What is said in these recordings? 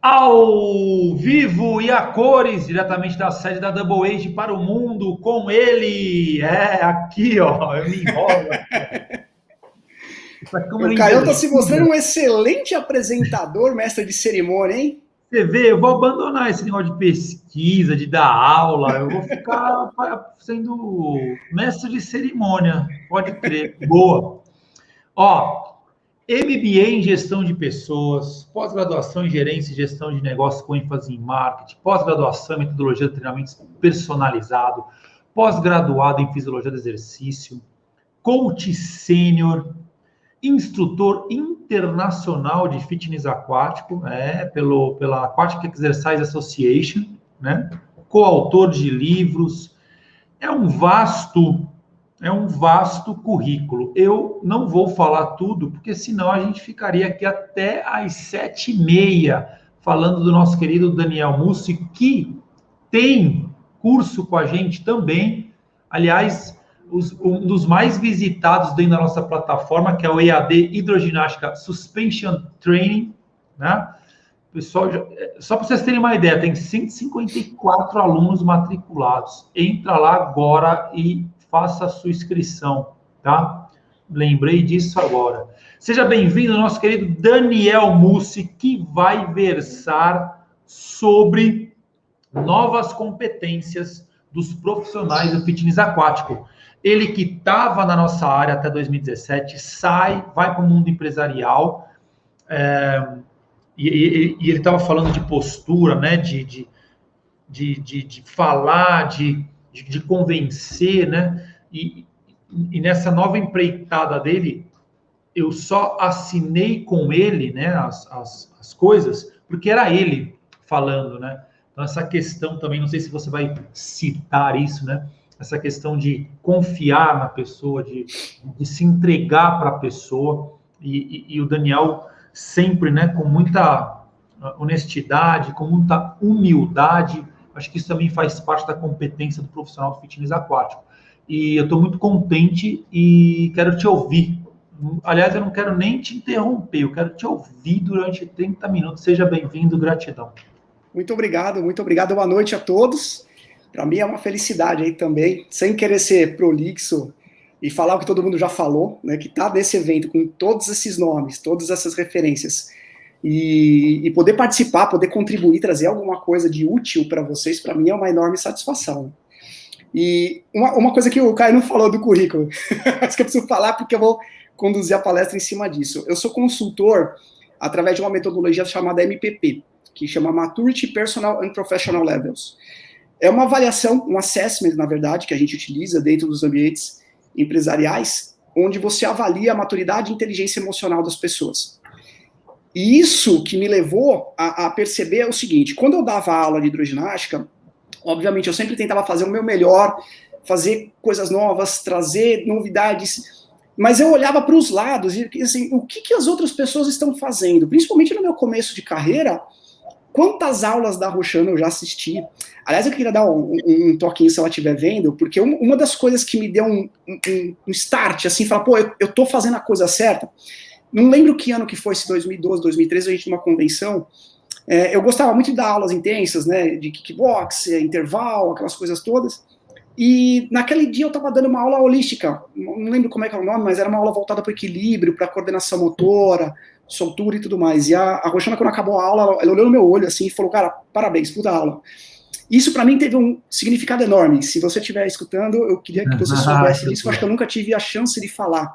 Ao vivo e a cores, diretamente da sede da Double Age para o mundo, com ele. Aqui, ó, eu me enrolo. O Caio está se mostrando um excelente apresentador, mestre de cerimônia, hein? Você vê, eu vou abandonar esse negócio de pesquisa, de dar aula, eu vou ficar sendo mestre de cerimônia, pode crer. Boa. Ó, MBA em gestão de pessoas, pós-graduação em gerência e gestão de negócios com ênfase em marketing, pós-graduação em metodologia de treinamento personalizado, pós-graduado em fisiologia do exercício, coach sênior, instrutor internacional de fitness aquático, pela Aquatic Exercise Association, né? Coautor de livros, é um vasto currículo. Eu não vou falar tudo, porque senão a gente ficaria aqui até às 7h30, falando do nosso querido Daniel Mussi, que tem curso com a gente também. Aliás, um dos mais visitados dentro da nossa plataforma, que é o EAD Hidroginástica Suspension Training, né? Pessoal, só para vocês terem uma ideia, tem 154 alunos matriculados. Entra lá agora e faça a sua inscrição, tá? Lembrei disso agora. Seja bem-vindo, nosso querido Daniel Mussi, que vai versar sobre novas competências dos profissionais do fitness aquático. Ele que estava na nossa área até 2017, vai para o mundo empresarial, e ele estava falando de postura, né? De falar, de convencer, né? E nessa nova empreitada dele, eu só assinei com ele, né, as coisas, porque era ele falando, né? Então, essa questão também, não sei se você vai citar isso, né? Essa questão de confiar na pessoa, de se entregar para a pessoa, e o Daniel sempre, né, com muita honestidade, com muita humildade. Acho que isso também faz parte da competência do profissional do fitness aquático. E eu estou muito contente e quero te ouvir. Aliás, eu não quero nem te interromper, eu quero te ouvir durante 30 minutos. Seja bem-vindo, gratidão. Muito obrigado. Boa noite a todos. Para mim é uma felicidade aí também, sem querer ser prolixo e falar o que todo mundo já falou, né, que está nesse evento com todos esses nomes, todas essas referências, e poder participar, poder contribuir, trazer alguma coisa de útil para vocês, para mim é uma enorme satisfação. E uma coisa que o Caio não falou do currículo, acho que eu preciso falar porque eu vou conduzir a palestra em cima disso. Eu sou consultor através de uma metodologia chamada MPP, que chama Maturity Personal and Professional Levels. É uma avaliação, um assessment, na verdade, que a gente utiliza dentro dos ambientes empresariais, onde você avalia a maturidade e inteligência emocional das pessoas. E isso que me levou a perceber é o seguinte: quando eu dava aula de hidroginástica, obviamente eu sempre tentava fazer o meu melhor, fazer coisas novas, trazer novidades, mas eu olhava para os lados e assim, o que as outras pessoas estão fazendo? Principalmente no meu começo de carreira, quantas aulas da Roxana eu já assisti? Aliás, eu queria dar um toquinho se ela estiver vendo, porque uma das coisas que me deu um start, assim, falar, pô, eu tô fazendo a coisa certa. Não lembro que ano que foi, se 2012, 2013, a gente numa convenção, eu gostava muito de dar aulas intensas, né, de kickbox, intervalo, aquelas coisas todas, e naquele dia eu estava dando uma aula holística, não lembro como é que é o nome, mas era uma aula voltada para o equilíbrio, para coordenação motora, soltura e tudo mais. E a Roxana, quando acabou a aula, ela olhou no meu olho assim e falou, cara, parabéns, puta aula. Isso para mim teve um significado enorme. Se você estiver escutando, eu queria que você soubesse disso, eu acho que eu nunca tive a chance de falar,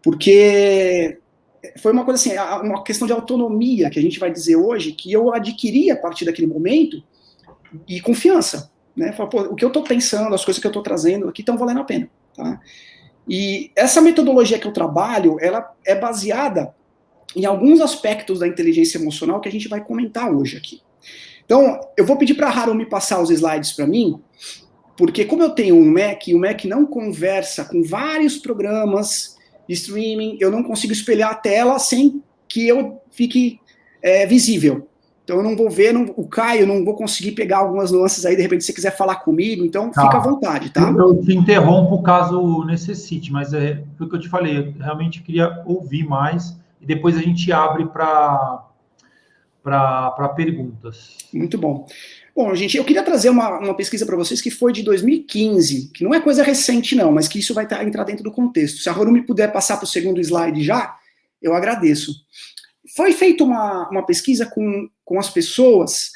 porque foi uma coisa assim, uma questão de autonomia, que a gente vai dizer hoje, que eu adquiri a partir daquele momento, e confiança, né? Falar, pô, o que eu estou pensando, as coisas que eu estou trazendo aqui estão valendo a pena, tá? E essa metodologia que eu trabalho, ela é baseada em alguns aspectos da inteligência emocional que a gente vai comentar hoje aqui. Então, eu vou pedir para a Haru me passar os slides para mim, porque como eu tenho um Mac, e o Mac não conversa com vários programas de streaming, eu não consigo espelhar a tela sem que eu fique visível. Então eu não vou ver, o Caio, não vou conseguir pegar algumas nuances aí, de repente, se você quiser falar comigo, então fica à vontade, tá? Eu te interrompo caso necessite, mas foi o que eu te falei, eu realmente queria ouvir mais, e depois a gente abre para para perguntas. Muito bom. Bom, gente, eu queria trazer uma pesquisa para vocês que foi de 2015, que não é coisa recente não, mas que isso vai entrar dentro do contexto. Se a Harumi puder passar para o segundo slide já, eu agradeço. Foi feita uma pesquisa com as pessoas.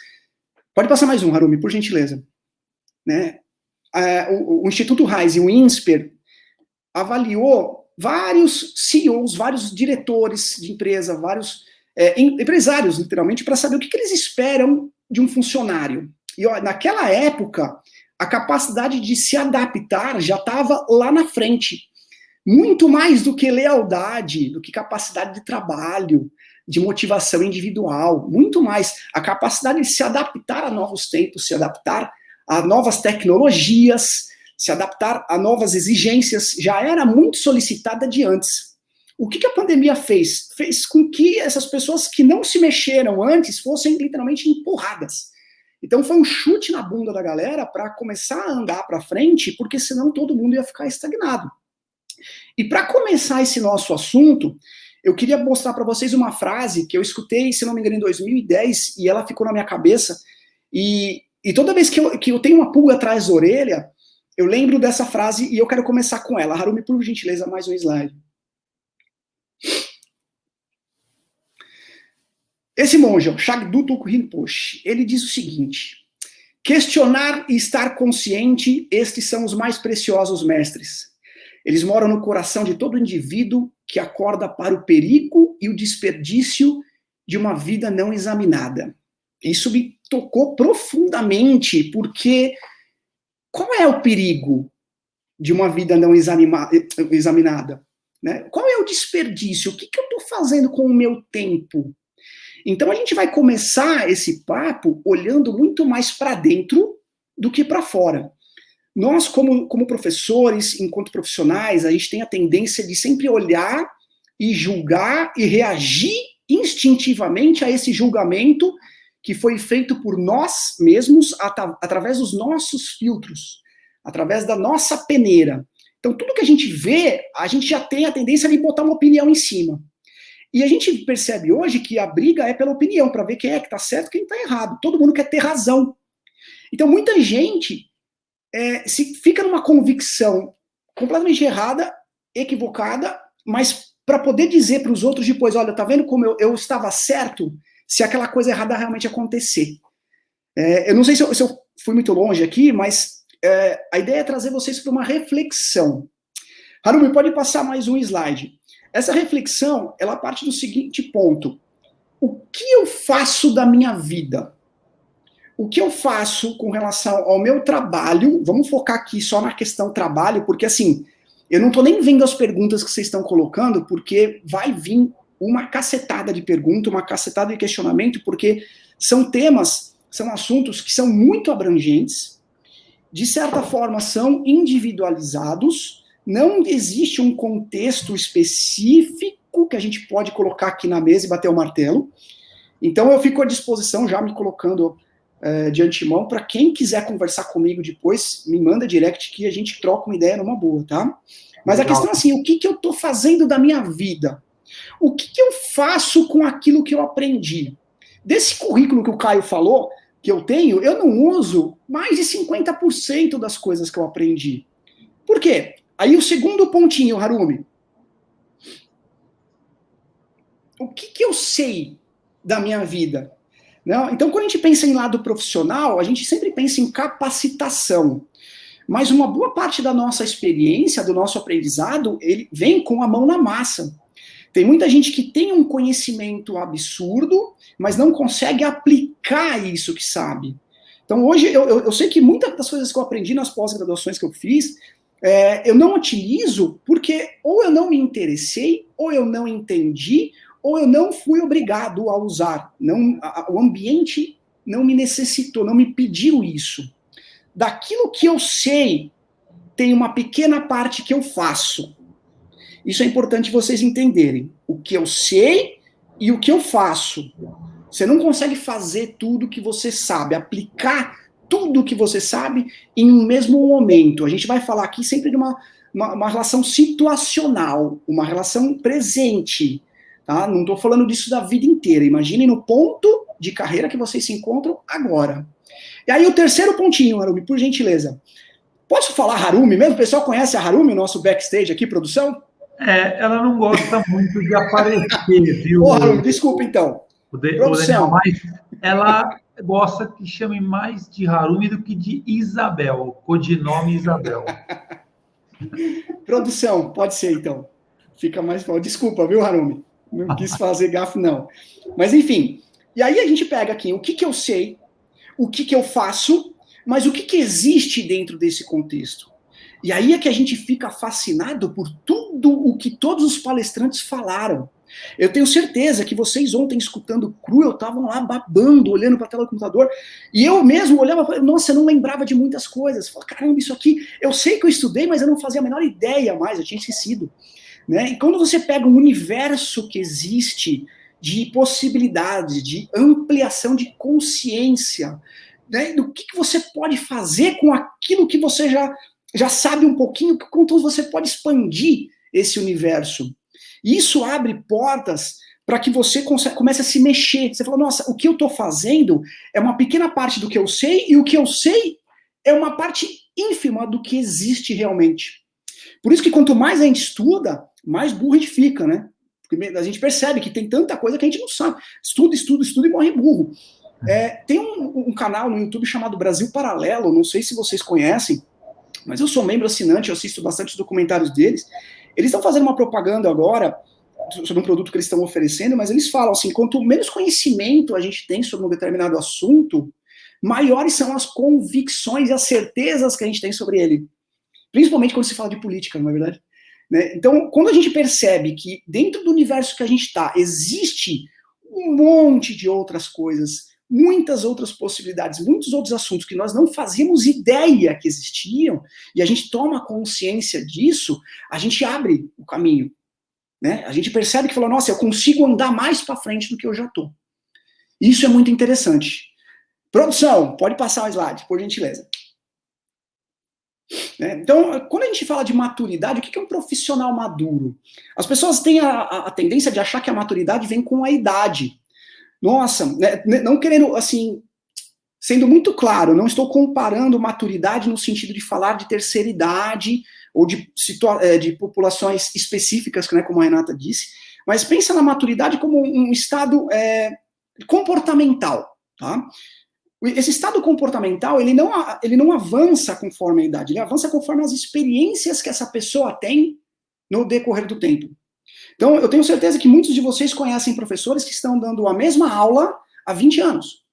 Pode passar mais um, Harumi, por gentileza. Né? O Instituto Raiz e o INSPER avaliou vários CEOs, vários diretores de empresa, vários empresários, literalmente, para saber o que eles esperam de um funcionário. E ó, naquela época, a capacidade de se adaptar já estava lá na frente. Muito mais do que lealdade, do que capacidade de trabalho, de motivação individual. Muito mais. A capacidade de se adaptar a novos tempos, se adaptar a novas tecnologias, se adaptar a novas exigências, já era muito solicitada de antes. O que a pandemia fez? Fez com que essas pessoas que não se mexeram antes fossem literalmente empurradas. Então foi um chute na bunda da galera para começar a andar para frente, porque senão todo mundo ia ficar estagnado. E para começar esse nosso assunto, eu queria mostrar para vocês uma frase que eu escutei, se não me engano, em 2010, e ela ficou na minha cabeça, e toda vez que eu tenho uma pulga atrás da orelha, eu lembro dessa frase e eu quero começar com ela. Harumi, por gentileza, mais um slide. Esse monge, Shagdutu Rinpoche, ele diz o seguinte: questionar e estar consciente, estes são os mais preciosos mestres. Eles moram no coração de todo indivíduo que acorda para o perigo e o desperdício de uma vida não examinada. Isso me tocou profundamente, porque qual é o perigo de uma vida não examinada? Né? Qual é o desperdício? O que eu estou fazendo com o meu tempo? Então a gente vai começar esse papo olhando muito mais para dentro do que para fora. Nós, como professores, enquanto profissionais, a gente tem a tendência de sempre olhar e julgar e reagir instintivamente a esse julgamento que foi feito por nós mesmos através dos nossos filtros, através da nossa peneira. Então tudo que a gente vê, a gente já tem a tendência de botar uma opinião em cima. E a gente percebe hoje que a briga é pela opinião, para ver quem é que está certo e quem está errado. Todo mundo quer ter razão. Então muita gente se fica numa convicção completamente errada, equivocada, mas para poder dizer para os outros depois, olha, tá vendo como eu estava certo se aquela coisa errada realmente acontecer. Eu não sei se eu fui muito longe aqui, mas a ideia é trazer vocês para uma reflexão. Harumi, pode passar mais um slide. Essa reflexão, ela parte do seguinte ponto: o que eu faço da minha vida? O que eu faço com relação ao meu trabalho? Vamos focar aqui só na questão trabalho, porque assim, eu não estou nem vendo as perguntas que vocês estão colocando, porque vai vir uma cacetada de pergunta, uma cacetada de questionamento, porque são temas, são assuntos que são muito abrangentes, de certa forma são individualizados, não existe um contexto específico que a gente pode colocar aqui na mesa e bater o martelo. Então eu fico à disposição, já me colocando de antemão, para quem quiser conversar comigo depois, me manda direct que a gente troca uma ideia numa boa, tá? Mas a questão é assim, o que eu estou fazendo da minha vida? O que eu faço com aquilo que eu aprendi? Desse currículo que o Caio falou, que eu tenho, eu não uso mais de 50% das coisas que eu aprendi. Por quê? Aí o segundo pontinho, Harumi. O que eu sei da minha vida? Não? Então, quando a gente pensa em lado profissional, a gente sempre pensa em capacitação. Mas uma boa parte da nossa experiência, do nosso aprendizado, ele vem com a mão na massa. Tem muita gente que tem um conhecimento absurdo, mas não consegue aplicar isso que sabe. Então, hoje, eu sei que muitas das coisas que eu aprendi nas pós-graduações que eu fiz, eu não utilizo porque ou eu não me interessei, ou eu não entendi, ou eu não fui obrigado a usar. O ambiente não me necessitou, não me pediu isso. Daquilo que eu sei, tem uma pequena parte que eu faço. Isso é importante vocês entenderem. O que eu sei e o que eu faço. Você não consegue fazer tudo que você sabe, aplicar tudo que você sabe em um mesmo momento. A gente vai falar aqui sempre de uma relação situacional, uma relação presente. Tá? Não estou falando disso da vida inteira. Imagine no ponto de carreira que vocês se encontram agora. E aí o terceiro pontinho, Harumi, por gentileza. Posso falar Harumi mesmo? O pessoal conhece a Harumi, o nosso backstage aqui, produção? Ela não gosta muito de aparecer, viu? Ô, Harumi, desculpa então. O Daniel, mas ela gosta que chame mais de Harumi do que de Isabel, codinome Isabel. Produção, pode ser então. Fica mais... Desculpa, viu, Harumi? Não quis fazer gafe, não. Mas, enfim. E aí a gente pega aqui o que eu sei, o que eu faço, mas o que existe dentro desse contexto. E aí é que a gente fica fascinado por tudo o que todos os palestrantes falaram. Eu tenho certeza que vocês ontem, escutando Cruel, estavam lá babando, olhando para a tela do computador, e eu mesmo olhava e falava, nossa, eu não lembrava de muitas coisas. Eu falava, caramba, isso aqui, eu sei que eu estudei, mas eu não fazia a menor ideia mais, eu tinha esquecido. Né? E quando você pega um universo que existe de possibilidades, de ampliação de consciência, né? Do que você pode fazer com aquilo que você já sabe um pouquinho, quanto você pode expandir esse universo. Isso abre portas para que você comece a se mexer. Você fala, nossa, o que eu estou fazendo é uma pequena parte do que eu sei, e o que eu sei é uma parte ínfima do que existe realmente. Por isso que quanto mais a gente estuda, mais burro a gente fica, né? Porque a gente percebe que tem tanta coisa que a gente não sabe. Estuda e morre burro. Tem um canal no YouTube chamado Brasil Paralelo, não sei se vocês conhecem, mas eu sou membro assinante, eu assisto bastante os documentários deles. Eles estão fazendo uma propaganda agora sobre um produto que eles estão oferecendo, mas eles falam assim, quanto menos conhecimento a gente tem sobre um determinado assunto, maiores são as convicções e as certezas que a gente tem sobre ele. Principalmente quando se fala de política, não é verdade? Né? Então, quando a gente percebe que dentro do universo que a gente está, existe um monte de outras coisas, muitas outras possibilidades, muitos outros assuntos que nós não fazíamos ideia que existiam, e a gente toma consciência disso, a gente abre o caminho. Né? A gente percebe que fala, nossa, eu consigo andar mais para frente do que eu já estou. Isso é muito interessante. Produção, pode passar o slide, por gentileza. Então, quando a gente fala de maturidade, o que é um profissional maduro? As pessoas têm a tendência de achar que a maturidade vem com a idade. Nossa, não querendo, assim, sendo muito claro, não estou comparando maturidade no sentido de falar de terceira idade ou de populações específicas, né, como a Renata disse, mas pensa na maturidade como um estado comportamental, tá? Esse estado comportamental, ele não avança conforme a idade, ele avança conforme as experiências que essa pessoa tem no decorrer do tempo. Então, eu tenho certeza que muitos de vocês conhecem professores que estão dando a mesma aula há 20 anos.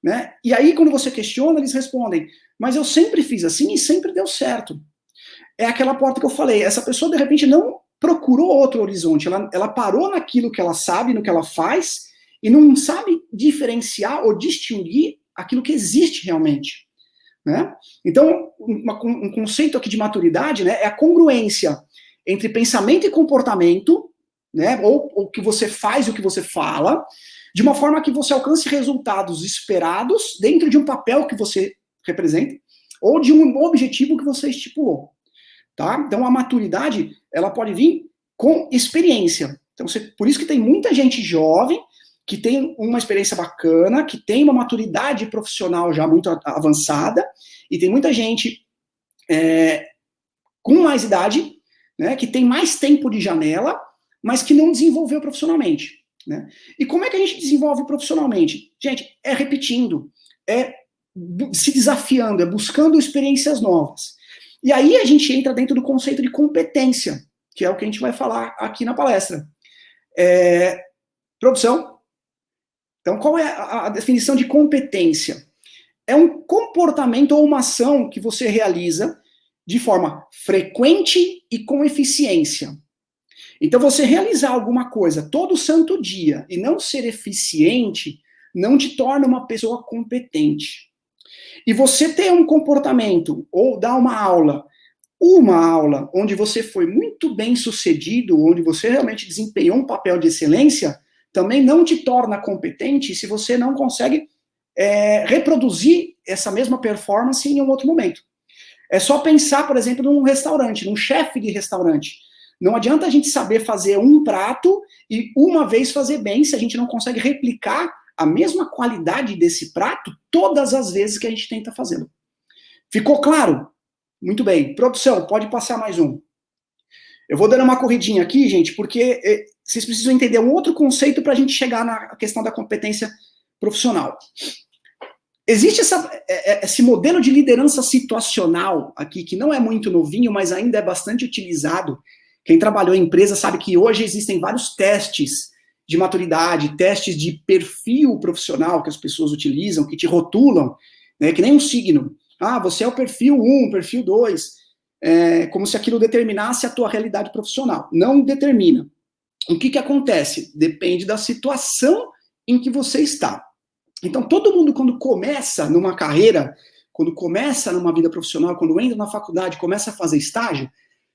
Né? E aí, quando você questiona, eles respondem, mas eu sempre fiz assim e sempre deu certo. É aquela porta que eu falei, essa pessoa, de repente, não procurou outro horizonte, ela parou naquilo que ela sabe, no que ela faz, e não sabe diferenciar ou distinguir aquilo que existe realmente. Né? Então, um conceito aqui de maturidade, né, é a congruência entre pensamento e comportamento, né, ou o que você faz e o que você fala, de uma forma que você alcance resultados esperados dentro de um papel que você representa, ou de um objetivo que você estipulou. Tá? Então, a maturidade, ela pode vir com experiência. Então, por isso que tem muita gente jovem que tem uma experiência bacana, que tem uma maturidade profissional já muito avançada, e tem muita gente com mais idade, né, que tem mais tempo de janela, mas que não desenvolveu profissionalmente. Né? E como é que a gente desenvolve profissionalmente? Gente, é repetindo, é se desafiando, é buscando experiências novas. E aí a gente entra dentro do conceito de competência, que é o que a gente vai falar aqui na palestra. Produção. Então, qual é a definição de competência? É um comportamento ou uma ação que você realiza de forma frequente e com eficiência. Então, você realizar alguma coisa todo santo dia e não ser eficiente não te torna uma pessoa competente. E você ter um comportamento ou dar uma aula onde você foi muito bem sucedido, onde você realmente desempenhou um papel de excelência, também não te torna competente se você não consegue reproduzir essa mesma performance em um outro momento. É só pensar, por exemplo, num restaurante, num chefe de restaurante. Não adianta a gente saber fazer um prato e uma vez fazer bem se a gente não consegue replicar a mesma qualidade desse prato todas as vezes que a gente tenta fazê-lo. Ficou claro? Muito bem. Produção, pode passar mais um. Eu vou dando uma corridinha aqui, gente, porque vocês precisam entender um outro conceito para a gente chegar na questão da competência profissional. Existe esse modelo de liderança situacional aqui, que não é muito novinho, mas ainda é bastante utilizado. Quem trabalhou em empresa sabe que hoje existem vários testes de maturidade, testes de perfil profissional que as pessoas utilizam, que te rotulam, né, que nem um signo. Ah, você é o perfil 1, perfil 2, como se aquilo determinasse a tua realidade profissional. Não determina. O que acontece? Depende da situação em que você está. Então, todo mundo, quando começa numa carreira, quando começa numa vida profissional, quando entra na faculdade, começa a fazer estágio,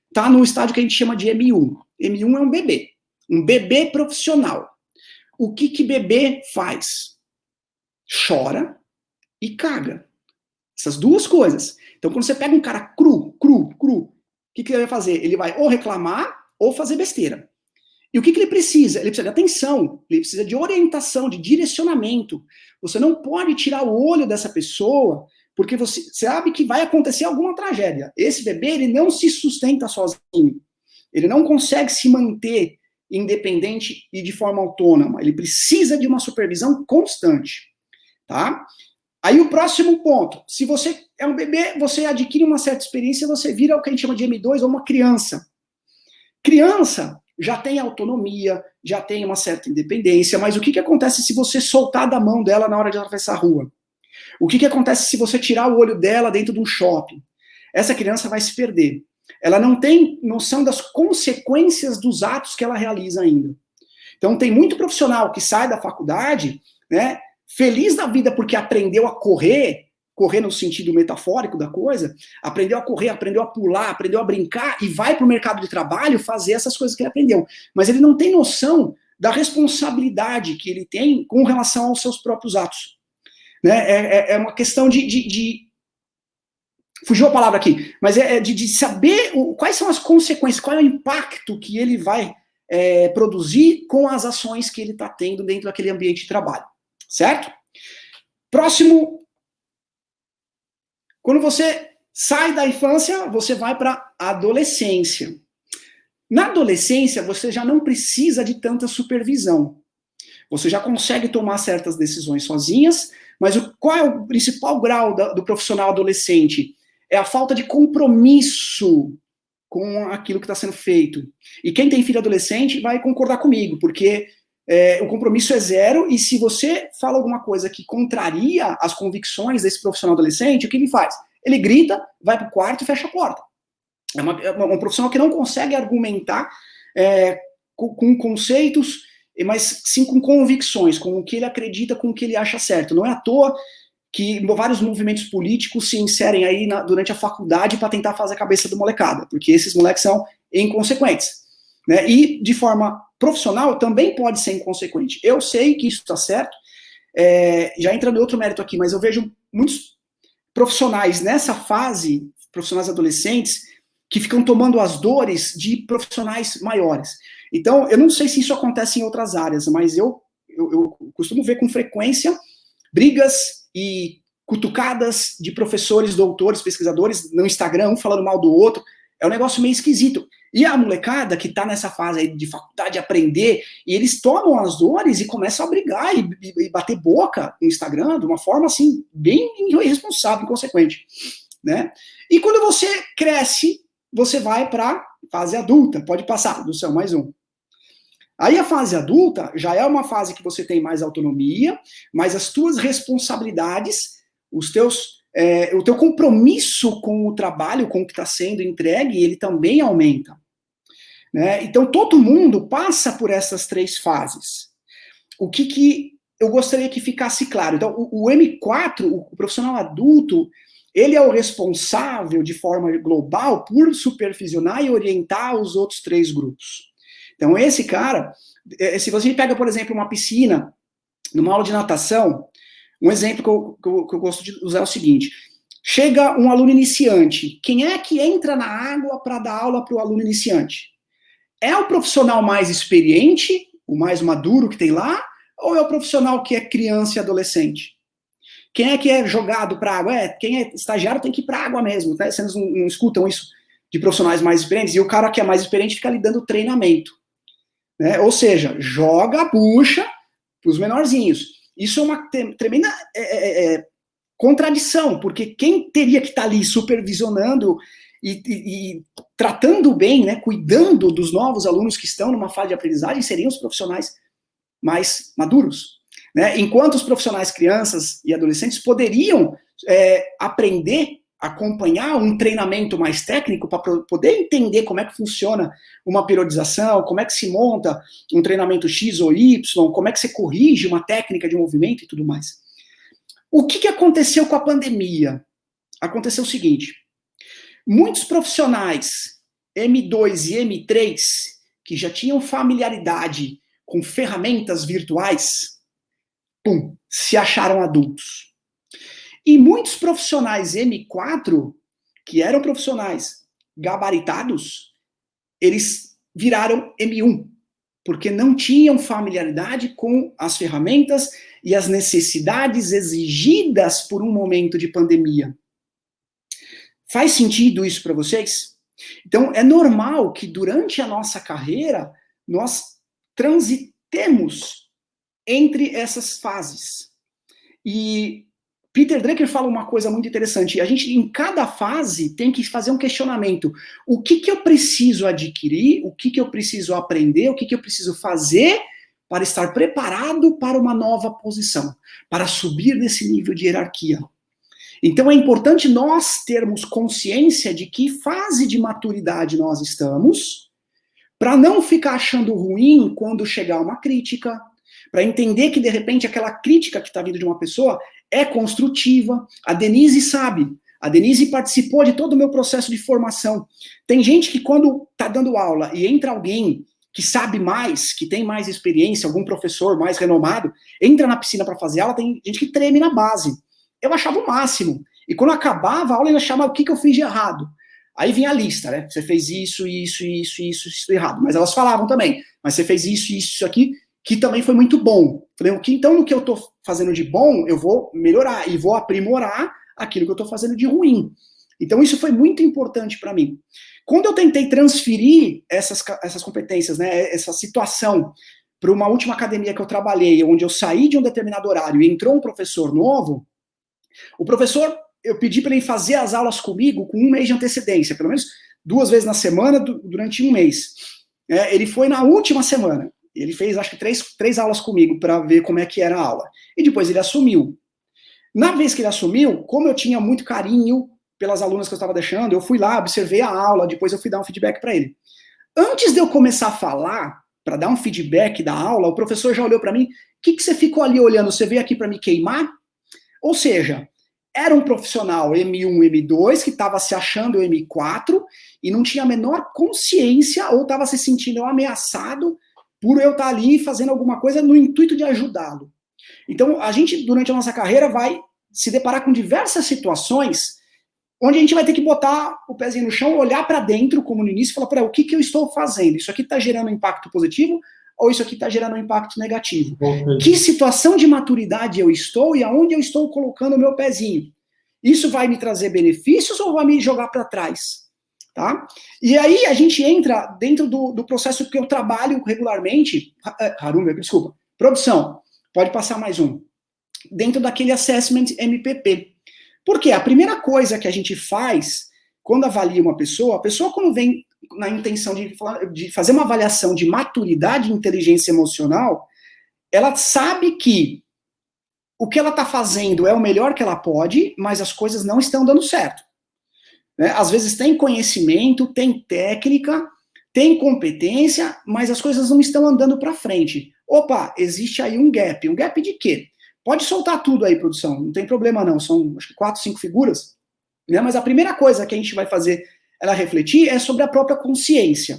está no estágio que a gente chama de M1. M1 é um bebê profissional. O que bebê faz? Chora e caga. Essas duas coisas. Então, quando você pega um cara cru, o que ele vai fazer? Ele vai ou reclamar ou fazer besteira. E o que ele precisa? Ele precisa de atenção, ele precisa de orientação, de direcionamento. Você não pode tirar o olho dessa pessoa, porque você sabe que vai acontecer alguma tragédia. Esse bebê, ele não se sustenta sozinho. Ele não consegue se manter independente e de forma autônoma. Ele precisa de uma supervisão constante. Tá? Aí o próximo ponto. Se você é um bebê, você adquire uma certa experiência, você vira o que a gente chama de M2 ou uma criança. Criança já tem autonomia, já tem uma certa independência, mas o que acontece se você soltar da mão dela na hora de atravessar a rua? O que acontece se você tirar o olho dela dentro de um shopping? Essa criança vai se perder. Ela não tem noção das consequências dos atos que ela realiza ainda. Então, tem muito profissional que sai da faculdade, né, feliz da vida porque aprendeu a correr no sentido metafórico da coisa, aprendeu a correr, aprendeu a pular, aprendeu a brincar e vai para o mercado de trabalho fazer essas coisas que ele aprendeu. Mas ele não tem noção da responsabilidade que ele tem com relação aos seus próprios atos. Né? É uma questão de fugiu a palavra aqui, mas de saber quais são as consequências, qual é o impacto que ele vai produzir com as ações que ele está tendo dentro daquele ambiente de trabalho. Certo? Próximo. Quando você sai da infância, você vai para a adolescência. Na adolescência, você já não precisa de tanta supervisão. Você já consegue tomar certas decisões sozinhas, mas qual é o principal grau do profissional adolescente? É a falta de compromisso com aquilo que está sendo feito. E quem tem filho adolescente vai concordar comigo, porque o compromisso é zero, e se você fala alguma coisa que contraria as convicções desse profissional adolescente, o que ele faz? Ele grita, vai para o quarto e fecha a porta. É um profissional que não consegue argumentar com conceitos, mas sim com convicções, com o que ele acredita, com o que ele acha certo. Não é à toa que vários movimentos políticos se inserem aí durante a faculdade para tentar fazer a cabeça do molecada, porque esses moleques são inconsequentes. Né? E, de forma profissional, também pode ser inconsequente. Eu sei que isso está certo, já entra no outro mérito aqui, mas eu vejo muitos profissionais nessa fase, profissionais adolescentes, que ficam tomando as dores de profissionais maiores. Então, eu não sei se isso acontece em outras áreas, mas eu costumo ver com frequência brigas e cutucadas de professores, doutores, pesquisadores no Instagram, um falando mal do outro. É um negócio meio esquisito. E a molecada que tá nessa fase aí de faculdade, de aprender, e eles tomam as dores e começam a brigar e bater boca no Instagram de uma forma, assim, bem irresponsável, inconsequente, né? E quando você cresce, você vai para fase adulta. Pode passar, do céu, mais um. Aí a fase adulta já é uma fase que você tem mais autonomia, mas as tuas responsabilidades, o teu compromisso com o trabalho, com o que está sendo entregue, ele também aumenta. Né? Então, todo mundo passa por essas três fases. O que eu gostaria que ficasse claro? Então, o M4, o profissional adulto, ele é o responsável, de forma global, por supervisionar e orientar os outros três grupos. Então, esse cara, se você pega, por exemplo, uma piscina, numa aula de natação, um exemplo que eu gosto de usar é o seguinte: chega um aluno iniciante, quem é que entra na água para dar aula para o aluno iniciante? É o profissional mais experiente, o mais maduro que tem lá, Ou é o profissional que é criança e adolescente? Quem é que é jogado para água? Quem é estagiário tem que ir para água mesmo, né? Vocês não escutam isso de profissionais mais experientes, e o cara que é mais experiente fica ali dando treinamento, né? Ou seja, joga a bucha para os menorzinhos. Isso é uma tremenda contradição, porque quem teria que estar ali supervisionando e tratando bem, né, cuidando dos novos alunos que estão numa fase de aprendizagem, seriam os profissionais mais maduros, né? Enquanto os profissionais crianças e adolescentes poderiam aprender, acompanhar um treinamento mais técnico para poder entender como é que funciona uma periodização, como é que se monta um treinamento X ou Y, como é que você corrige uma técnica de movimento e tudo mais. O que aconteceu com a pandemia? Aconteceu o seguinte: muitos profissionais M2 e M3, que já tinham familiaridade com ferramentas virtuais, se acharam adultos. E muitos profissionais M4, que eram profissionais gabaritados, eles viraram M1, porque não tinham familiaridade com as ferramentas e as necessidades exigidas por um momento de pandemia. Faz sentido isso para vocês? Então, é normal que durante a nossa carreira nós transitemos entre essas fases. E Peter Drucker fala uma coisa muito interessante. A gente, em cada fase, tem que fazer um questionamento. O que eu preciso adquirir? O que eu preciso aprender? O que eu preciso fazer para estar preparado para uma nova posição? Para subir nesse nível de hierarquia. Então é importante nós termos consciência de que fase de maturidade nós estamos, para não ficar achando ruim quando chegar uma crítica, para entender que de repente aquela crítica que está vindo de uma pessoa é construtiva. A Denise sabe, a Denise participou de todo o meu processo de formação. Tem gente que quando está dando aula e entra alguém que sabe mais, que tem mais experiência, algum professor mais renomado, entra na piscina para fazer aula, tem gente que treme na base. Eu achava o máximo. E quando acabava a aula, ele achava o que eu fiz de errado. Aí vinha a lista, né? Você fez isso errado. Mas elas falavam também, mas você fez isso aqui, que também foi muito bom. Falei, então no que eu estou fazendo de bom, eu vou melhorar e vou aprimorar aquilo que eu estou fazendo de ruim. Então isso foi muito importante para mim. Quando eu tentei transferir essas competências, né, essa situação, para uma última academia que eu trabalhei, onde eu saí de um determinado horário e entrou um professor novo, o professor, eu pedi para ele fazer as aulas comigo com 1 mês de antecedência, pelo menos 2 vezes na semana, durante 1 mês. Ele foi na última semana. Ele fez, acho que, 3 aulas comigo para ver como é que era a aula. E depois ele assumiu. Na vez que ele assumiu, como eu tinha muito carinho pelas alunas que eu estava deixando, eu fui lá, observei a aula, depois eu fui dar um feedback para ele. Antes de eu começar a falar, para dar um feedback da aula, o professor já olhou para mim: o que você ficou ali olhando? Você veio aqui para me queimar? Ou seja, era um profissional M1, M2, que estava se achando M4 e não tinha a menor consciência ou estava se sentindo ameaçado por eu estar ali fazendo alguma coisa no intuito de ajudá-lo. Então, a gente, durante a nossa carreira, vai se deparar com diversas situações onde a gente vai ter que botar o pezinho no chão, olhar para dentro, como no início, e falar, o que eu estou fazendo? Isso aqui está gerando um impacto positivo ou isso aqui está gerando um impacto negativo? Que situação de maturidade eu estou e aonde eu estou colocando o meu pezinho? Isso vai me trazer benefícios ou vai me jogar para trás? Tá? E aí a gente entra dentro do processo que eu trabalho regularmente. Harumi, desculpa. Produção, pode passar mais um. Dentro daquele assessment MPP. Porque a primeira coisa que a gente faz quando avalia uma pessoa, a pessoa quando vem na intenção de fazer uma avaliação de maturidade e inteligência emocional, ela sabe que o que ela está fazendo é o melhor que ela pode, mas as coisas não estão dando certo. Né? Às vezes tem conhecimento, tem técnica, tem competência, mas as coisas não estão andando para frente. Opa, existe aí um gap. Um gap de quê? Pode soltar tudo aí, produção, não tem problema não, são acho que 4, 5 figuras, né? Mas a primeira coisa que a gente vai fazer ela refletir é sobre a própria consciência.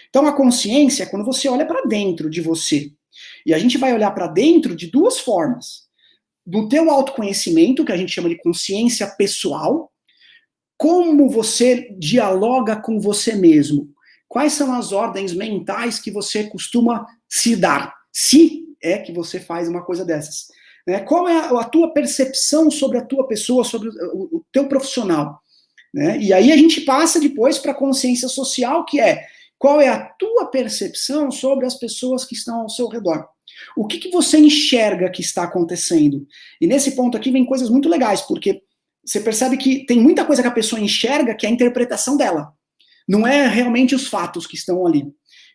Então a consciência é quando você olha para dentro de você, e a gente vai olhar para dentro de 2 formas. Do teu autoconhecimento, que a gente chama de consciência pessoal, como você dialoga com você mesmo, quais são as ordens mentais que você costuma se dar, é que você faz uma coisa dessas? Né? Qual é a tua percepção sobre a tua pessoa, sobre o teu profissional? Né? E aí a gente passa depois para a consciência social, que é qual é a tua percepção sobre as pessoas que estão ao seu redor. O que você enxerga que está acontecendo? E nesse ponto aqui vem coisas muito legais, porque você percebe que tem muita coisa que a pessoa enxerga que é a interpretação dela. Não é realmente os fatos que estão ali.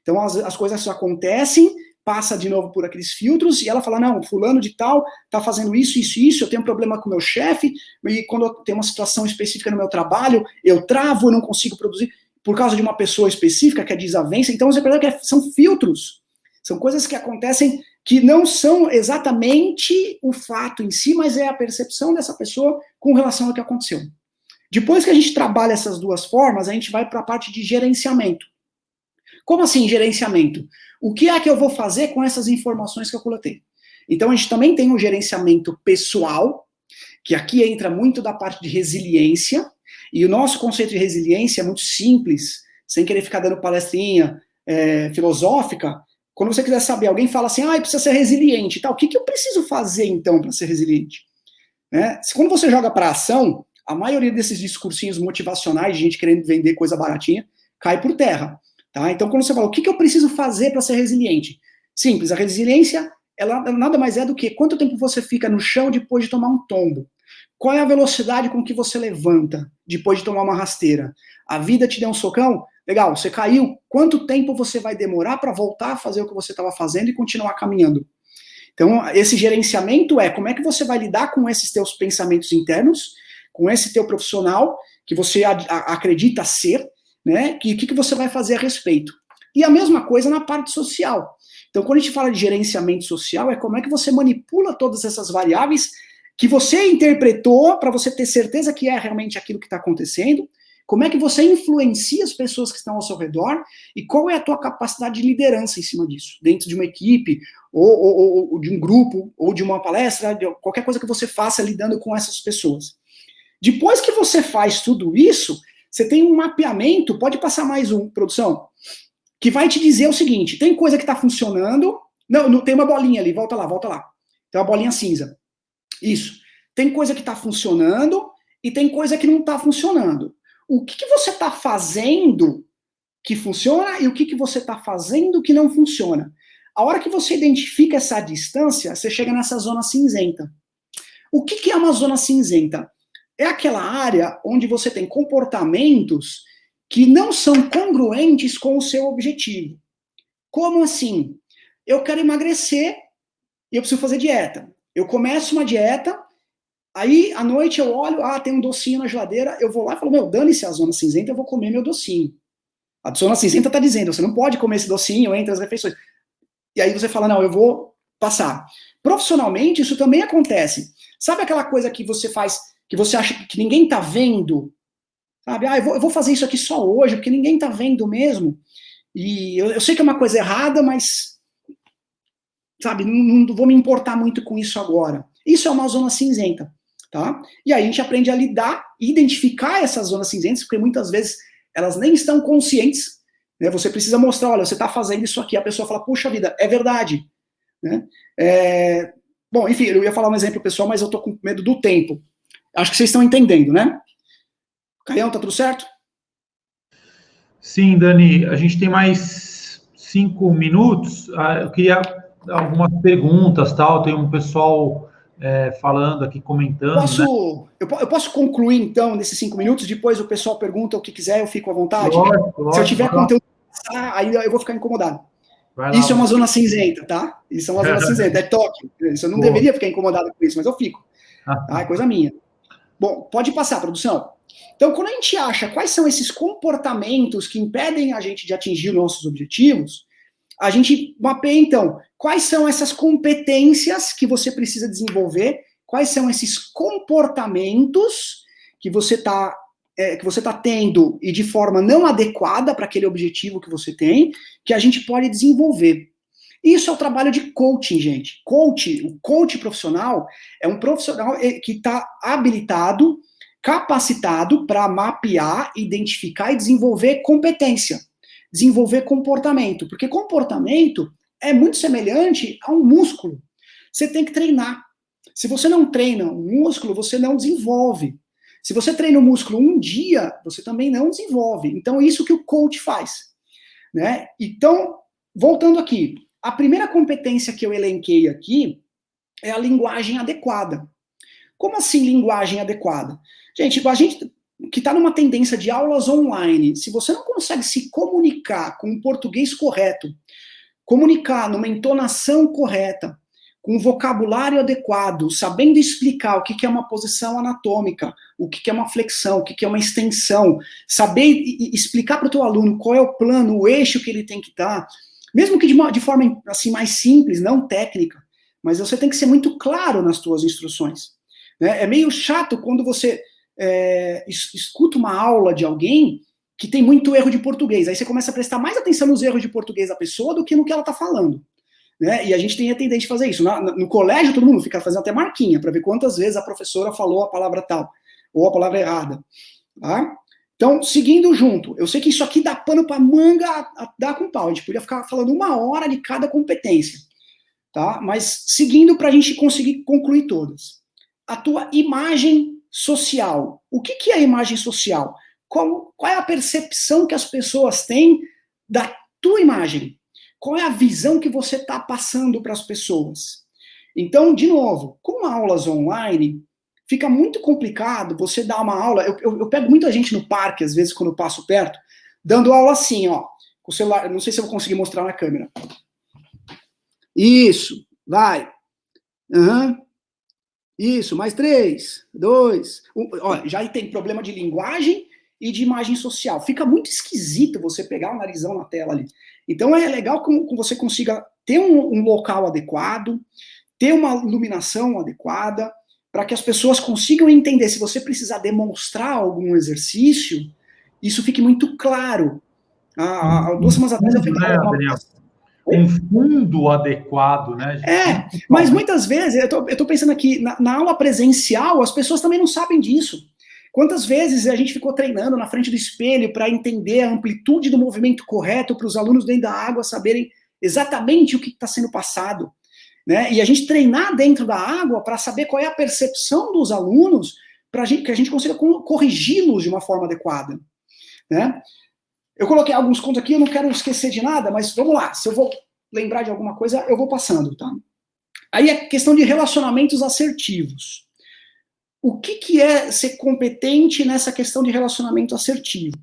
Então as coisas acontecem, passa de novo por aqueles filtros, e ela fala, não, fulano de tal tá fazendo isso, isso, isso, eu tenho um problema com o meu chefe, e quando eu tenho uma situação específica no meu trabalho, eu travo, eu não consigo produzir, por causa de uma pessoa específica, que é desavença. Então você percebe que são filtros, são coisas que acontecem que não são exatamente o fato em si, mas é a percepção dessa pessoa com relação ao que aconteceu. Depois que a gente trabalha essas duas formas, a gente vai para a parte de gerenciamento. Como assim gerenciamento? O que é que eu vou fazer com essas informações que eu coletei? Então a gente também tem um gerenciamento pessoal, que aqui entra muito da parte de resiliência, e o nosso conceito de resiliência é muito simples, sem querer ficar dando palestrinha filosófica. Quando você quiser saber, alguém fala assim, precisa ser resiliente e tal, o que eu preciso fazer então para ser resiliente? Né? Quando você joga para ação, a maioria desses discursinhos motivacionais de gente querendo vender coisa baratinha cai por terra. Tá? Então, quando você fala, o que eu preciso fazer para ser resiliente? Simples, a resiliência, ela nada mais é do que quanto tempo você fica no chão depois de tomar um tombo. Qual é a velocidade com que você levanta depois de tomar uma rasteira? A vida te deu um socão? Legal, você caiu. Quanto tempo você vai demorar para voltar a fazer o que você estava fazendo e continuar caminhando? Então, esse gerenciamento é como é que você vai lidar com esses teus pensamentos internos, com esse teu profissional que você acredita ser, né? E o que você vai fazer a respeito. E a mesma coisa na parte social. Então, quando a gente fala de gerenciamento social, é como é que você manipula todas essas variáveis que você interpretou para você ter certeza que é realmente aquilo que está acontecendo, como é que você influencia as pessoas que estão ao seu redor e qual é a tua capacidade de liderança em cima disso, dentro de uma equipe, ou de um grupo, ou de uma palestra, de qualquer coisa que você faça lidando com essas pessoas. Depois que você faz tudo isso, você tem um mapeamento, pode passar mais um, produção, que vai te dizer o seguinte, tem coisa que está funcionando, não, tem uma bolinha ali, volta lá. Tem uma bolinha cinza. Isso. Tem coisa que está funcionando e tem coisa que não está funcionando. O que você está fazendo que funciona e o que você está fazendo que não funciona? A hora que você identifica essa distância, você chega nessa zona cinzenta. O que é uma zona cinzenta? É aquela área onde você tem comportamentos que não são congruentes com o seu objetivo. Como assim? Eu quero emagrecer e eu preciso fazer dieta. Eu começo uma dieta, aí à noite eu olho, tem um docinho na geladeira, eu vou lá e falo, dane-se a zona cinzenta, eu vou comer meu docinho. A zona cinzenta está dizendo, você não pode comer esse docinho entre as refeições. E aí você fala, não, eu vou passar. Profissionalmente, isso também acontece. Sabe aquela coisa que você faz, que você acha que ninguém está vendo? Sabe, eu vou fazer isso aqui só hoje, porque ninguém está vendo mesmo. E eu sei que é uma coisa errada, mas, sabe, não vou me importar muito com isso agora. Isso é uma zona cinzenta, tá? E aí a gente aprende a lidar e identificar essas zonas cinzentas, porque muitas vezes elas nem estão conscientes, né? Você precisa mostrar, olha, você está fazendo isso aqui, a pessoa fala, puxa vida, é verdade, né? Bom, enfim, eu ia falar um exemplo pessoal, mas eu tô com medo do tempo. Acho que vocês estão entendendo, né? Caião, tá tudo certo? Sim, Dani, a gente tem mais 5 minutos. Eu queria algumas perguntas, tal. Tem um pessoal falando aqui, comentando. Eu posso concluir, então, nesses 5 minutos? Depois o pessoal pergunta o que quiser, eu fico à vontade? Lógico, se eu tiver conteúdo, aí eu vou ficar incomodado. Isso é uma zona cinzenta, tá? Isso é uma zona cinzenta, é toque. Isso eu não deveria ficar incomodado com isso, mas eu fico. Tá? É coisa minha. Bom, pode passar, produção. Então, quando a gente acha quais são esses comportamentos que impedem a gente de atingir nossos objetivos, a gente mapeia, então, quais são essas competências que você precisa desenvolver, quais são esses comportamentos que você está tendo e de forma não adequada para aquele objetivo que você tem, que a gente pode desenvolver. Isso é o trabalho de coaching, gente. O coach profissional é um profissional que está habilitado, capacitado para mapear, identificar e desenvolver competência, desenvolver comportamento, porque comportamento é muito semelhante a um músculo. Você tem que treinar. Se você não treina um músculo, você não desenvolve. Se você treina o músculo um dia, você também não desenvolve. Então, é isso que o coach faz, né? Então, voltando aqui, a primeira competência que eu elenquei aqui é a linguagem adequada. Como assim linguagem adequada? Gente, a gente que está numa tendência de aulas online, se você não consegue se comunicar com o português correto, comunicar numa entonação correta, com um vocabulário adequado, sabendo explicar o que é uma posição anatômica, o que é uma flexão, o que é uma extensão, saber explicar para o teu aluno qual é o plano, o eixo que ele tem que dar, mesmo que de forma assim, mais simples, não técnica, mas você tem que ser muito claro nas tuas instruções. Né? É meio chato quando você escuta uma aula de alguém que tem muito erro de português, aí você começa a prestar mais atenção nos erros de português da pessoa do que no que ela está falando. Né? E a gente tem a tendência de fazer isso. No colégio, todo mundo fica fazendo até marquinha para ver quantas vezes a professora falou a palavra tal, ou a palavra errada. Tá? Então, seguindo junto, eu sei que isso aqui dá pano para manga, dá com pau. A gente podia ficar falando 1 hora de cada competência. Tá? Mas seguindo para a gente conseguir concluir todas. A tua imagem social. O que é a imagem social? Qual é a percepção que as pessoas têm da tua imagem? Qual é a visão que você está passando para as pessoas? Então, de novo, com aulas online, fica muito complicado você dar uma aula. Eu pego muita gente no parque, às vezes, quando eu passo perto, dando aula assim, ó, com o celular. Não sei se eu vou conseguir mostrar na câmera. Isso, vai. Uhum. Isso, mais 3, 2. Ó, já tem problema de linguagem e de imagem social. Fica muito esquisito você pegar o narizão na tela ali. Então é legal que você consiga ter um local adequado, ter uma iluminação adequada, para que as pessoas consigam entender. Se você precisar demonstrar algum exercício, isso fique muito claro. Há 2 semanas atrás eu fiz um fundo adequado, né? Mas muitas vezes, eu estou pensando aqui, na aula presencial, as pessoas também não sabem disso. Quantas vezes a gente ficou treinando na frente do espelho para entender a amplitude do movimento correto para os alunos dentro da água saberem exatamente o que está sendo passado, né? E a gente treinar dentro da água para saber qual é a percepção dos alunos para que a gente consiga corrigi-los de uma forma adequada, né? Eu coloquei alguns pontos aqui, eu não quero esquecer de nada, mas vamos lá, se eu vou lembrar de alguma coisa, eu vou passando, tá? Aí a questão de relacionamentos assertivos. O que é ser competente nessa questão de relacionamento assertivo?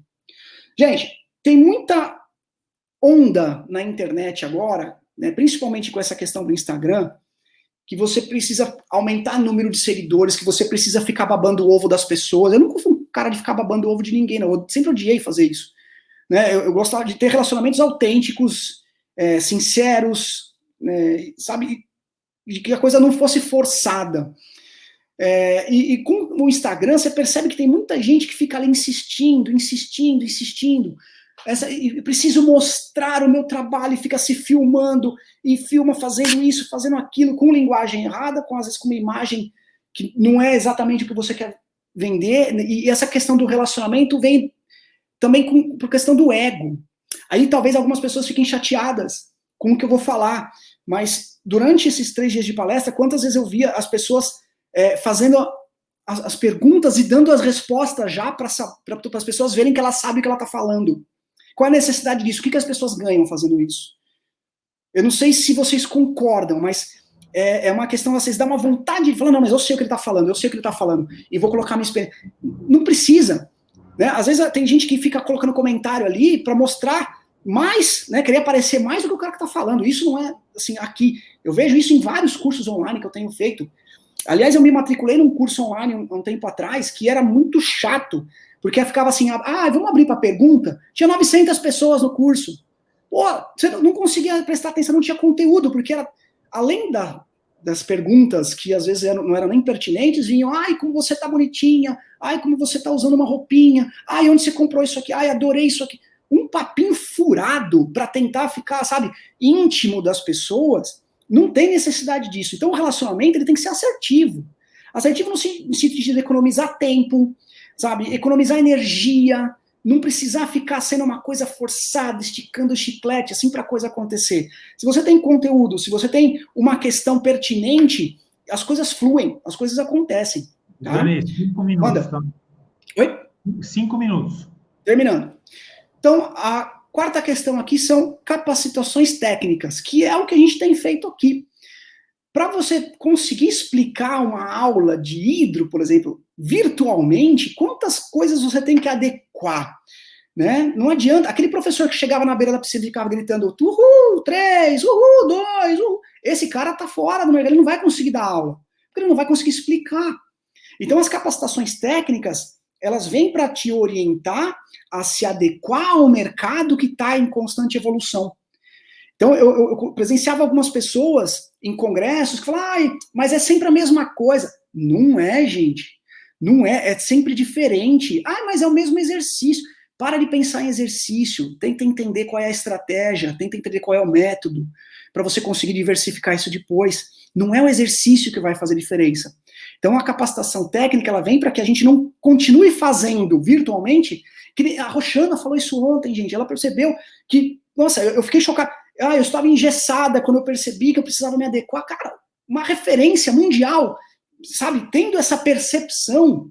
Gente, tem muita onda na internet agora, né, principalmente com essa questão do Instagram, que você precisa aumentar o número de seguidores, que você precisa ficar babando o ovo das pessoas. Eu nunca fui um cara de ficar babando o ovo de ninguém, não. Eu sempre odiei fazer isso. Né? Eu gostava de ter relacionamentos autênticos, sinceros, né, sabe? De que a coisa não fosse forçada. E com o Instagram, você percebe que tem muita gente que fica ali insistindo. Eu preciso mostrar o meu trabalho e fica se filmando, e filma fazendo isso, fazendo aquilo, com linguagem errada, às vezes com uma imagem que não é exatamente o que você quer vender, e essa questão do relacionamento vem também por questão do ego. Aí talvez algumas pessoas fiquem chateadas com o que eu vou falar, mas durante esses 3 dias de palestra, quantas vezes eu via as pessoas fazendo as perguntas e dando as respostas já para as pessoas verem que ela sabe o que ela está falando. Qual é a necessidade disso? O que as pessoas ganham fazendo isso? Eu não sei se vocês concordam, mas é uma questão, vocês dão uma vontade de falar, não, mas eu sei o que ele está falando, e vou colocar minha experiência. Não precisa. Né? Às vezes tem gente que fica colocando comentário ali para mostrar mais, né, querer aparecer mais do que o cara que está falando. Isso não é assim aqui. Eu vejo isso em vários cursos online que eu tenho feito. Aliás, eu me matriculei num curso online um tempo atrás que era muito chato, porque ficava assim, vamos abrir para pergunta? Tinha 900 pessoas no curso. Pô, você não conseguia prestar atenção, não tinha conteúdo, porque era, além das perguntas que às vezes não eram nem pertinentes, vinham, como você tá bonitinha, como você tá usando uma roupinha, onde você comprou isso aqui, adorei isso aqui. Um papinho furado para tentar ficar, sabe, íntimo das pessoas. Não tem necessidade disso. Então o relacionamento ele tem que ser assertivo. Assertivo no sentido de economizar tempo, sabe, economizar energia, não precisar ficar sendo uma coisa forçada, esticando o chiclete, assim, para a coisa acontecer. Se você tem conteúdo, se você tem uma questão pertinente, as coisas fluem, as coisas acontecem. Tá? Dani, 5 minutos. Manda. Tá? Oi? 5 minutos. Terminando. Então, a quarta questão aqui são capacitações técnicas, que é o que a gente tem feito aqui. Para você conseguir explicar uma aula de hidro, por exemplo, virtualmente, quantas coisas você tem que adequar? Né? Não adianta. Aquele professor que chegava na beira da piscina e ficava gritando uhul, 3, uhul, 2, uhul. Esse cara tá fora do mercado, ele não vai conseguir dar aula, porque ele não vai conseguir explicar. Então, as capacitações técnicas, elas vêm para te orientar a se adequar ao mercado que está em constante evolução. Então, eu presenciava algumas pessoas em congressos que falavam, mas é sempre a mesma coisa. Não é, gente. Não é, é sempre diferente. Mas é o mesmo exercício. Para de pensar em exercício, tenta entender qual é a estratégia, tenta entender qual é o método, para você conseguir diversificar isso depois. Não é o exercício que vai fazer diferença. Então, a capacitação técnica, ela vem para que a gente não continue fazendo virtualmente, que a Roxana falou isso ontem, gente, ela percebeu que, nossa, eu fiquei chocado, eu estava engessada quando eu percebi que eu precisava me adequar, cara, uma referência mundial, sabe, tendo essa percepção,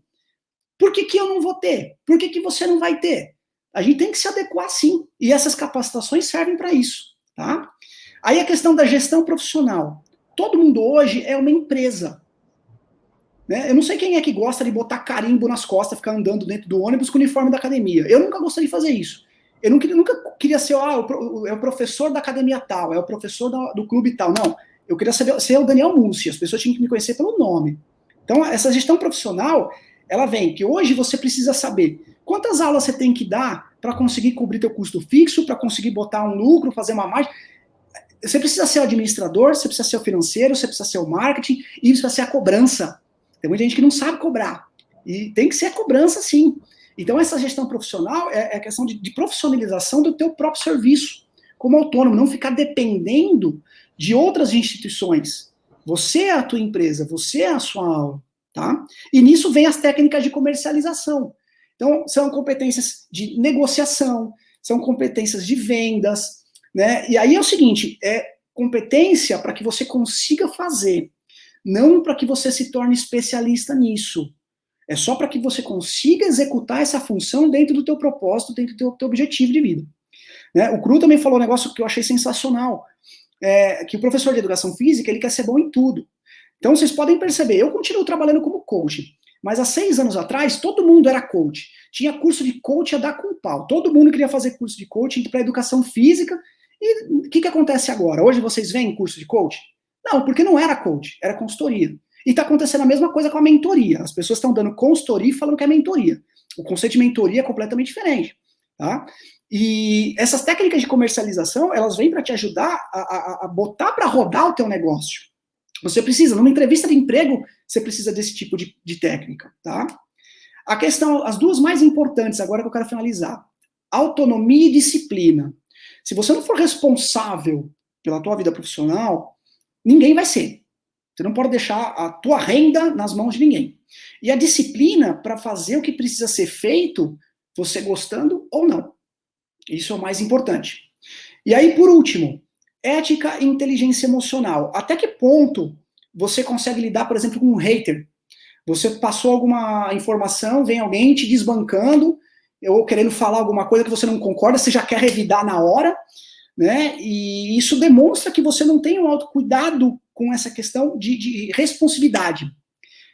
por que eu não vou ter? Por que você não vai ter? A gente tem que se adequar sim, e essas capacitações servem para isso, tá? Aí a questão da gestão profissional. Todo mundo hoje é uma empresa. Né? Eu não sei quem é que gosta de botar carimbo nas costas, ficar andando dentro do ônibus com o uniforme da academia. Eu nunca gostaria de fazer isso. Eu nunca queria ser é o professor da academia tal, é o professor do clube tal. Não, eu queria ser o Daniel Mussi, as pessoas tinham que me conhecer pelo nome. Então, essa gestão profissional, ela vem que hoje você precisa saber quantas aulas você tem que dar para conseguir cobrir teu custo fixo, para conseguir botar um lucro, fazer uma margem. Você precisa ser o administrador, você precisa ser o financeiro, você precisa ser o marketing, e isso precisa ser a cobrança. Tem muita gente que não sabe cobrar. E tem que ser a cobrança, sim. Então, essa gestão profissional é a questão de profissionalização do teu próprio serviço, como autônomo, não ficar dependendo de outras instituições. Você é a tua empresa, você é a sua aula, tá? E nisso vem as técnicas de comercialização. Então, são competências de negociação, são competências de vendas, né? E aí é o seguinte, é competência para que você consiga fazer, não para que você se torne especialista nisso. É só para que você consiga executar essa função dentro do teu propósito, dentro do teu objetivo de vida. Né? O Cru também falou um negócio que eu achei sensacional, que o professor de educação física, ele quer ser bom em tudo. Então, vocês podem perceber, eu continuo trabalhando como coach, mas há 6 anos atrás, todo mundo era coach. Tinha curso de coach a dar com pau. Todo mundo queria fazer curso de coaching para educação física. E o que acontece agora? Hoje vocês veem curso de coach? Não, porque não era coach, era consultoria. E está acontecendo a mesma coisa com a mentoria. As pessoas estão dando consultoria e falando que é mentoria. O conceito de mentoria é completamente diferente. Tá? E essas técnicas de comercialização, elas vêm para te ajudar a botar para rodar o teu negócio. Você precisa, numa entrevista de emprego, você precisa desse tipo de técnica. Tá? A questão, as duas mais importantes, agora que eu quero finalizar. Autonomia e disciplina. Se você não for responsável pela tua vida profissional, ninguém vai ser. Você não pode deixar a tua renda nas mãos de ninguém. E a disciplina para fazer o que precisa ser feito, você gostando ou não. Isso é o mais importante. E aí, por último, ética e inteligência emocional. Até que ponto você consegue lidar, por exemplo, com um hater? Você passou alguma informação, vem alguém te desbancando, ou querendo falar alguma coisa que você não concorda, você já quer revidar na hora, né? E isso demonstra que você não tem um autocuidado com essa questão de responsividade.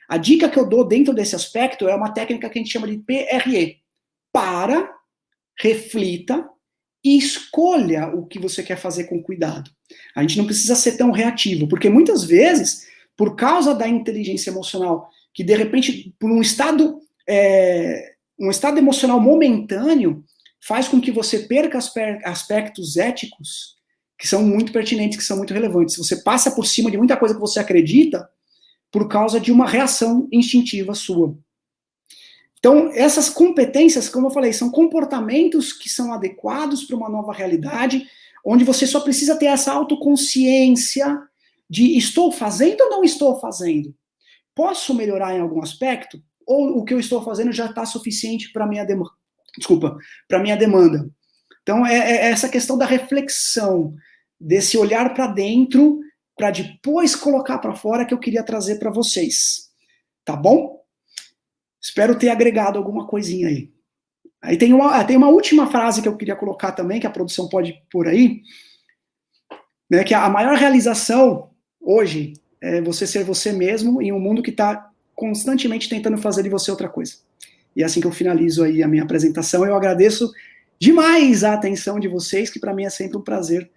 A dica que eu dou dentro desse aspecto é uma técnica que a gente chama de PRE. Para, reflita e escolha o que você quer fazer com cuidado. A gente não precisa ser tão reativo, porque muitas vezes, por causa da inteligência emocional, que de repente, por um estado emocional momentâneo, faz com que você perca aspectos éticos que são muito pertinentes, que são muito relevantes. Você passa por cima de muita coisa que você acredita por causa de uma reação instintiva sua. Então, essas competências, como eu falei, são comportamentos que são adequados para uma nova realidade, onde você só precisa ter essa autoconsciência de estou fazendo ou não estou fazendo? Posso melhorar em algum aspecto? Ou o que eu estou fazendo já está suficiente para a minha desculpa, para minha demanda. Então, é essa questão da reflexão, desse olhar para dentro, para depois colocar para fora, que eu queria trazer para vocês. Tá bom? Espero ter agregado alguma coisinha aí. Aí tem uma última frase que eu queria colocar também, que a produção pode pôr aí, né, que a maior realização hoje é você ser você mesmo em um mundo que está constantemente tentando fazer de você outra coisa. E é assim que eu finalizo aí a minha apresentação. Eu agradeço demais a atenção de vocês, que para mim é sempre um prazer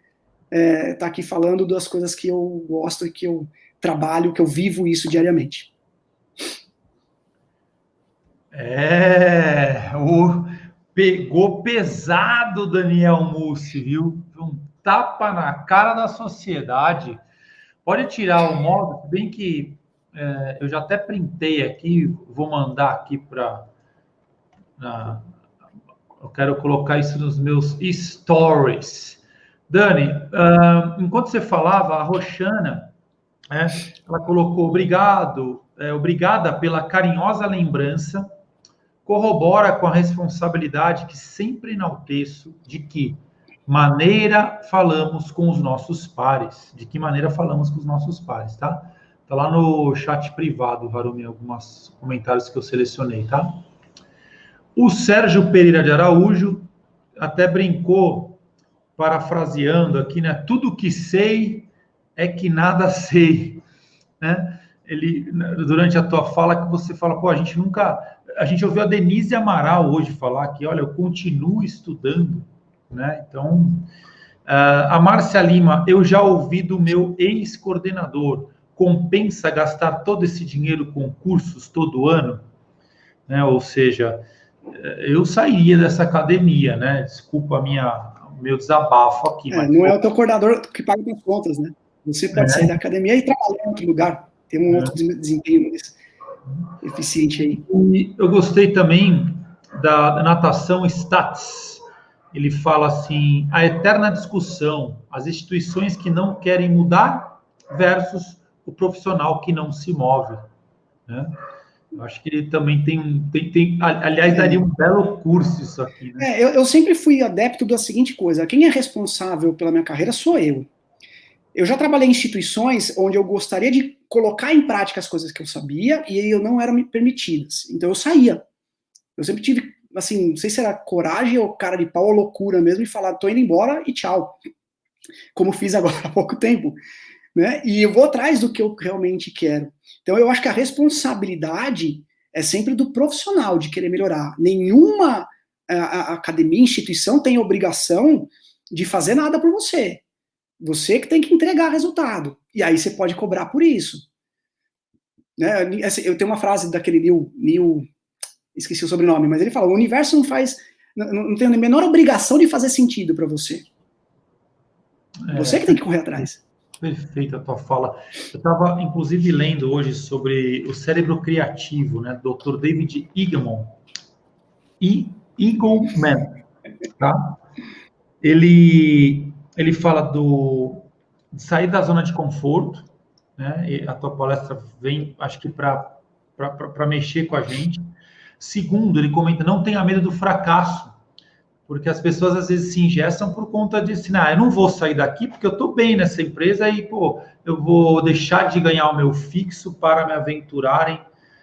estar aqui falando das coisas que eu gosto e que eu trabalho, que eu vivo isso diariamente. Pegou pesado, Daniel Mussi, viu? Um tapa na cara da sociedade. Pode tirar o modo, se bem que eu já até printei aqui, vou mandar aqui para... eu quero colocar isso nos meus stories. Dani, enquanto você falava, a Roxana, ela colocou obrigada pela carinhosa lembrança, corrobora com a responsabilidade que sempre enalteço de que maneira falamos com os nossos pares. De que maneira falamos com os nossos pares, tá? Tá lá no chat privado, Harumi, alguns comentários que eu selecionei, tá? O Sérgio Pereira de Araújo até brincou, parafraseando aqui, né? Tudo que sei é que nada sei, né? Ele, durante a tua fala, que você fala, pô, a gente ouviu a Denise Amaral hoje falar que, olha, eu continuo estudando, né? Então, a Márcia Lima, eu já ouvi do meu ex-coordenador, compensa gastar todo esse dinheiro com cursos todo ano? Né? Ou seja, eu sairia dessa academia, né? Desculpa o meu desabafo aqui. Mas, não é o teu coordenador que paga as contas, né? Você pode sair da academia e trabalhar em outro lugar. Tem um outro desempenho mais eficiente aí. E eu gostei também da natação Stats. Ele fala assim, a eterna discussão, as instituições que não querem mudar versus o profissional que não se move, né? Eu acho que ele também tem aliás, daria um belo curso isso aqui, né? Eu sempre fui adepto da seguinte coisa, quem é responsável pela minha carreira sou eu. Eu já trabalhei em instituições onde eu gostaria de colocar em prática as coisas que eu sabia e eu não eram permitidas. Então eu saía. Eu sempre tive, assim, não sei se era coragem ou cara de pau ou loucura mesmo, e falar, tô indo embora e tchau. Como fiz agora há pouco tempo. Né? E eu vou atrás do que eu realmente quero. Então eu acho que a responsabilidade é sempre do profissional de querer melhorar. Nenhuma academia, instituição tem obrigação de fazer nada por você. Você que tem que entregar resultado. E aí você pode cobrar por isso. Né? Eu tenho uma frase daquele Neil, esqueci o sobrenome, mas ele fala, o universo não tem a menor obrigação de fazer sentido para você. Você que tem que correr atrás. Perfeita a tua fala. Eu estava, inclusive, lendo hoje sobre o cérebro criativo, né? Dr. David Eagleman. Eagleman, tá? Ele fala de sair da zona de conforto, né? E a tua palestra vem, acho que para mexer com a gente. Segundo, ele comenta, não tenha medo do fracasso, porque as pessoas às vezes se engessam por conta de assim, eu não vou sair daqui porque eu estou bem nessa empresa e, pô, eu vou deixar de ganhar o meu fixo para me aventurarem.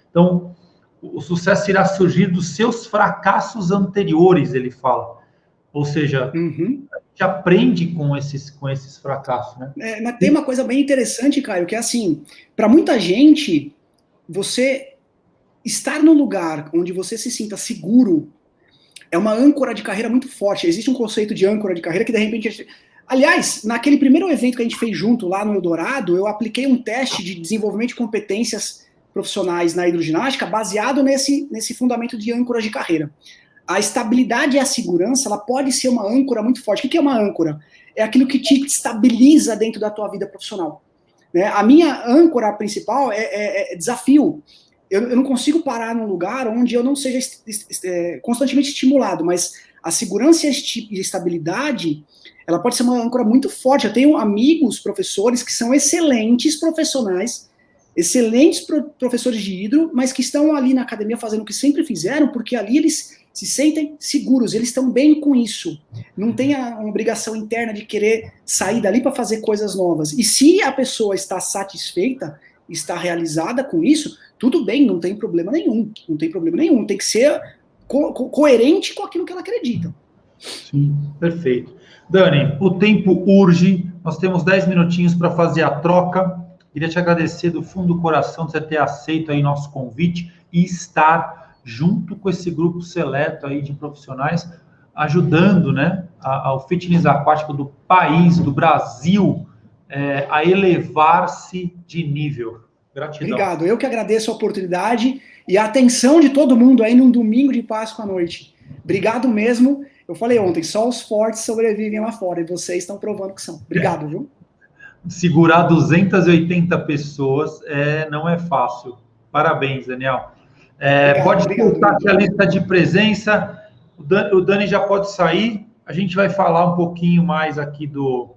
Então, o sucesso irá surgir dos seus fracassos anteriores, ele fala. Ou seja, a gente aprende com esses fracassos, né? Mas tem uma coisa bem interessante, Caio, que é assim, para muita gente, você estar num lugar onde você se sinta seguro é uma âncora de carreira muito forte. Existe um conceito de âncora de carreira que, de repente... Aliás, naquele primeiro evento que a gente fez junto lá no Eldorado, eu apliquei um teste de desenvolvimento de competências profissionais na hidroginástica baseado nesse fundamento de âncora de carreira. A estabilidade e a segurança, ela pode ser uma âncora muito forte. O que é uma âncora? É aquilo que te estabiliza dentro da tua vida profissional. Né? A minha âncora principal é desafio. Eu não consigo parar num lugar onde eu não seja constantemente estimulado, mas a segurança e a estabilidade, ela pode ser uma âncora muito forte. Eu tenho amigos, professores, que são excelentes profissionais, excelentes professores de hidro, mas que estão ali na academia fazendo o que sempre fizeram, porque ali eles se sentem seguros, eles estão bem com isso. Não tem uma obrigação interna de querer sair dali para fazer coisas novas. E se a pessoa está satisfeita, está realizada com isso, tudo bem, não tem problema nenhum. Não tem problema nenhum. Tem que ser coerente com aquilo que ela acredita. Sim, perfeito. Dani, o tempo urge, nós temos 10 minutinhos para fazer a troca. Queria te agradecer do fundo do coração de você ter aceito aí nosso convite e estar junto com esse grupo seleto aí de profissionais, ajudando, né, ao fitness aquático do país, do Brasil, a elevar-se de nível. Gratidão. Obrigado, eu que agradeço a oportunidade e a atenção de todo mundo aí num domingo de Páscoa à noite. Obrigado mesmo. Eu falei ontem, só os fortes sobrevivem lá fora e vocês estão provando que são. Obrigado, viu? Segurar 280 pessoas não é fácil. Parabéns, Daniel. Pode voltar aqui a lista de presença. O Dani já pode sair. A gente vai falar um pouquinho mais aqui do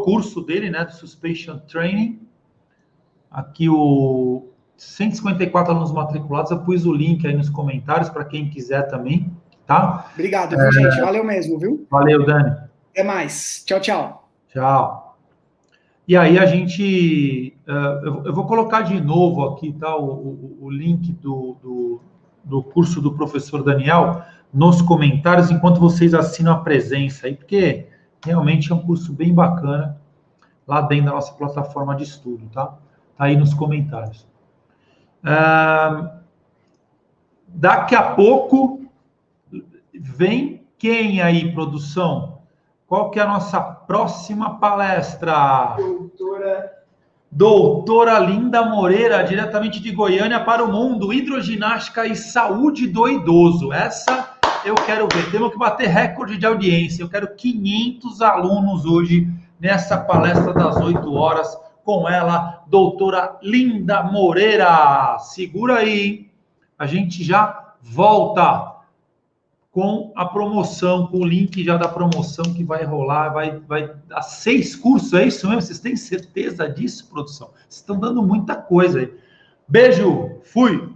curso dele, né? Do Suspension Training. Aqui o 154 alunos matriculados. Eu pus o link aí nos comentários para quem quiser também, tá? Obrigado, viu, gente? Valeu mesmo, viu? Valeu, Dani. Até mais. Tchau, tchau. Tchau. E aí a gente... eu vou colocar de novo aqui, tá? O link do curso do professor Daniel nos comentários, enquanto vocês assinam a presença aí, porque realmente é um curso bem bacana lá dentro da nossa plataforma de estudo, tá? Tá aí nos comentários. Daqui a pouco vem quem aí, produção? Qual que é a nossa próxima palestra? Doutora Linda Moreira, diretamente de Goiânia para o mundo, hidroginástica e saúde do idoso. Essa eu quero ver. Temos que bater recorde de audiência. Eu quero 500 alunos hoje nessa palestra das 8 horas com ela, doutora Linda Moreira. Segura aí, hein? A gente já volta com a promoção, com o link já da promoção que vai rolar, vai dar 6 cursos, é isso mesmo? Vocês têm certeza disso, produção? Vocês estão dando muita coisa aí. Beijo, fui!